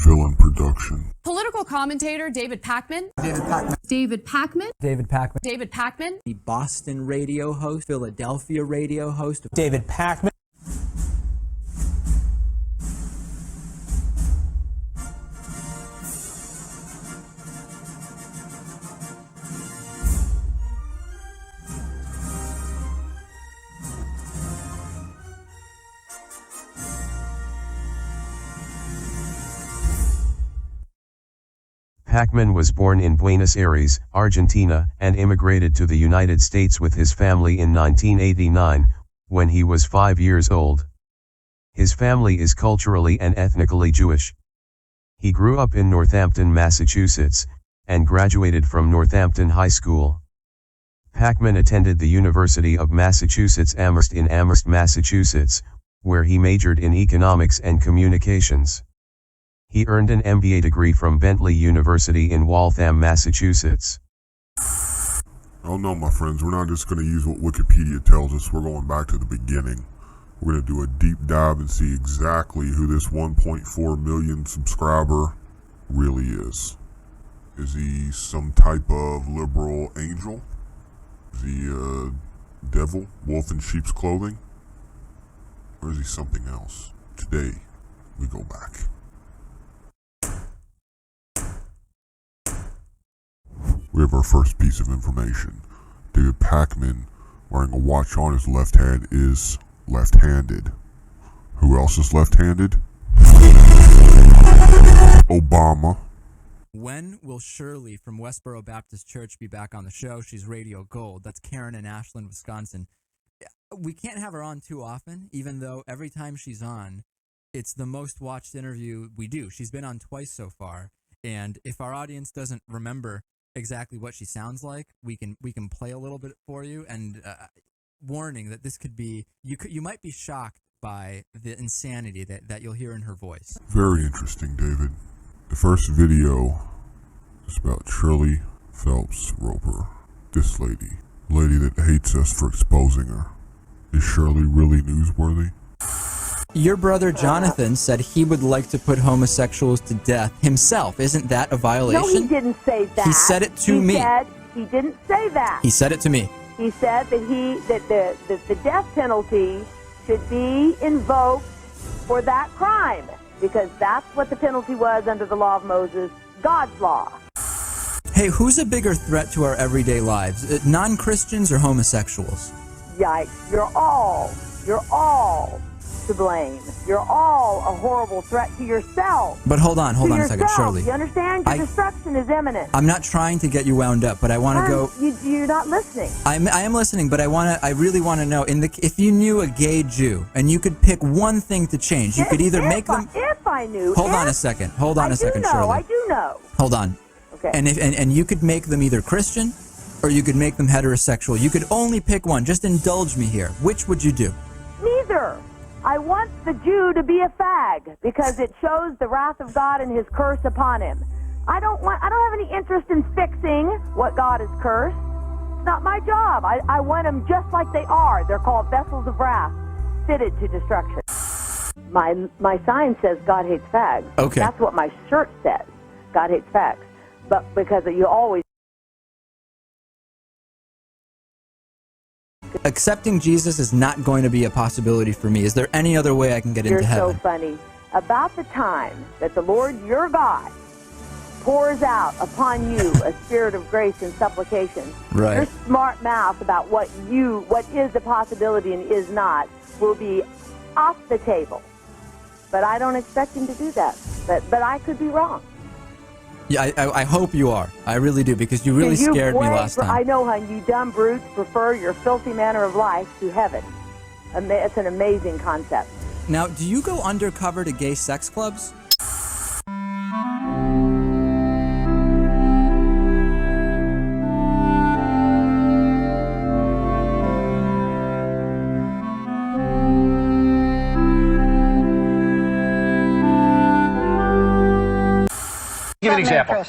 Villain production. Political commentator David Pakman. David Pakman. David Pakman. David Pakman. David Pakman. The Boston radio host, Philadelphia radio host. David Pakman. Pakman was born in Buenos Aires, Argentina, and immigrated to the United States with his family in 1989, when he was 5 years old. His family is culturally and ethnically Jewish. He grew up in Northampton, Massachusetts, and graduated from Northampton High School. Pakman attended the University of Massachusetts Amherst in Amherst, Massachusetts, where he majored in economics and communications. He earned an MBA degree from Bentley University in Waltham, Massachusetts. Oh no, my friends, we're not just going to use what Wikipedia tells us. We're going back to the beginning. We're going to do a deep dive and see exactly who this 1.4 million subscriber really is. Is he some type of liberal angel? Is he a devil, wolf in sheep's clothing? Or is he something else? Today, we go back. We have our first piece of information. David Pakman, wearing a watch on his left hand, is left-handed. Who else is left-handed? Obama. When will Shirley from Westboro Baptist Church be back on the show? She's Radio Gold. That's Karen in Ashland, Wisconsin. We can't have her on too often, even though every time she's on, it's the most watched interview we do. She's been on twice so far, and if our audience doesn't remember exactly what she sounds like, we can play a little bit for you, and warning that this could be, you might be shocked by the insanity that you'll hear in her voice. Very interesting, David. The first video is about Shirley Phelps Roper. This lady that hates us for exposing her. Is Shirley really newsworthy? Your brother Jonathan said he would like to put homosexuals to death himself. Isn't that a violation? No, he didn't say that. He said it to me. He didn't say that. He said it to me. He said that the death penalty should be invoked for that crime, because that's what the penalty was under the law of Moses, God's law. Hey, who's a bigger threat to our everyday lives, non-Christians or homosexuals? Yikes, you're all to blame. You're all a horrible threat to yourself. But hold on a second, Shirley. You understand? Your destruction is imminent. I'm not trying to get you wound up, but I want to go. You're not listening. I am listening, but I really want to know. If you knew a gay Jew and you could pick one thing to change, you could either make them. If I knew. Hold on a second, Shirley. I do know. Hold on. Okay. And you could make them either Christian, or you could make them heterosexual. You could only pick one. Just indulge me here. Which would you do? Neither. I want the Jew to be a fag because it shows the wrath of God and his curse upon him. I don't have any interest in fixing what God has cursed. It's not my job. I want them just like they are. They're called vessels of wrath, fitted to destruction. My sign says God hates fags. Okay. That's what my shirt says. God hates fags. But because you always... Accepting Jesus is not going to be a possibility for me. Is there any other way I can get into heaven? You're so funny. About the time that the Lord your God pours out upon you a spirit of grace and supplication, right, your smart mouth about what is a possibility and is not will be off the table. But I don't expect him to do that. But I could be wrong. Yeah, I hope you are. I really do, because you really scared me last time. I know, hon, you dumb brutes prefer your filthy manner of life to heaven. It's an amazing concept. Now, do you go undercover to gay sex clubs? Give you an example.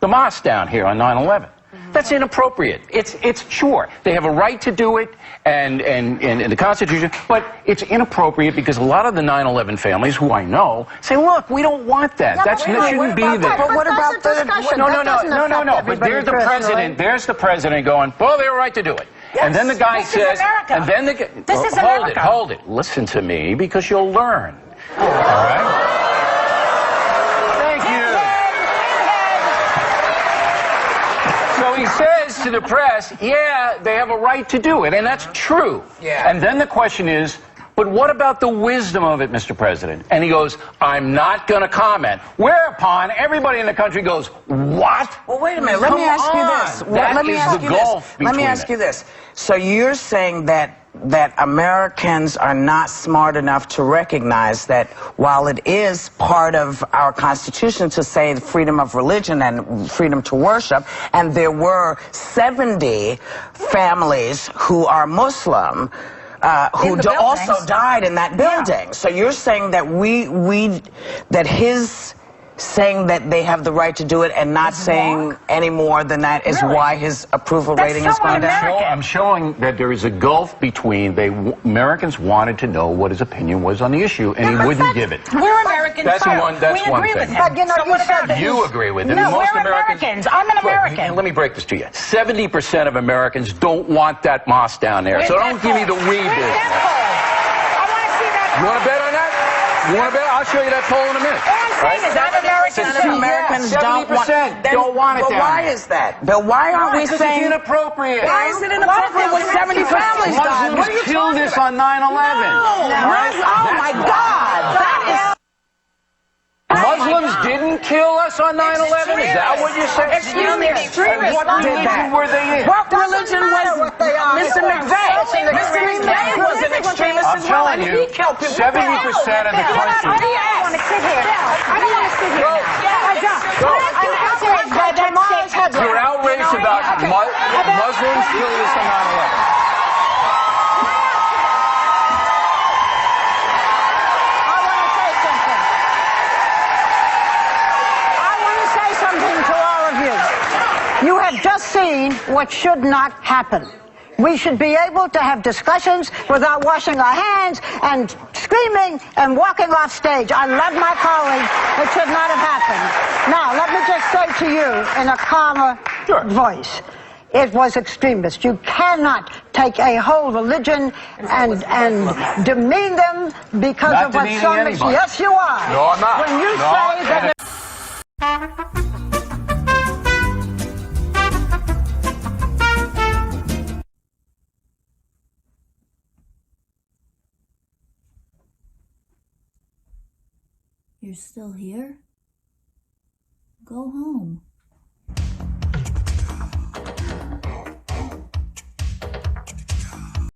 The mosque down here on 9/11. That's inappropriate. It's sure they have a right to do it, and the Constitution, but it's inappropriate because a lot of the 9/11 families, who I know, say, "Look, we don't want that. Yeah, That shouldn't be there." But what about the discussion? No. But there's the president. There's the president going, "Well, they have a right to do it." Yes, and then the guy this says, is America. and then the This is hold America. Hold it. Listen to me, because you'll learn. All right. Thank you. So he says to the press, "Yeah, they have a right to do it," and that's true. Yeah. And then the question is, but what about the wisdom of it, Mr. President? And he goes, "I'm not going to comment." Whereupon everybody in the country goes, "What?" Well, wait a minute. Let me ask you this. Let me ask you this. So you're saying that Americans are not smart enough to recognize that while it is part of our Constitution to say the freedom of religion and freedom to worship, and there were 70 families who are Muslim who also died in that building. Yeah. So you're saying that that his saying that they have the right to do it and not saying any more than that is why his approval rating is going down? I'm showing that there is a gulf between Americans wanted to know what his opinion was on the issue, and he wouldn't give it. We're Americans. That's one thing. But you know, you agree with it. No, most we're Americans. I'm an American. Let me break this to you. 70% of Americans don't want that mosque down there. So don't give me the weed business. I want to see that. You want to bet on that? You want to bet? I'll show you that poll in a minute. Americans don't want it. But why is that? But why aren't we saying it's inappropriate? Why is it inappropriate when 70 families died? Muslims killed this on 9/11. Oh my God! That is. Muslims didn't kill us on 9/11? Is that what you're saying? Excuse me, extremists what did that. religion were they in? What religion was Mr. McVeigh? Mr. McVeigh was an extremist I'm as well, telling and you, he killed people. 70% of the country. I don't want to sit here. I don't want to sit here now. I'm outraged by that headline. You're outraged about Muslims killing us on 9/11. You have just seen what should not happen. We should be able to have discussions without washing our hands and screaming and walking off stage. I love my colleagues. It should not have happened. Now, let me just say to you in a calmer voice, it was extremist. You cannot take a whole religion and demean them because not of what so much. anybody. Yes, you are. No, I'm not. When you No, say that. You're still here? Go home.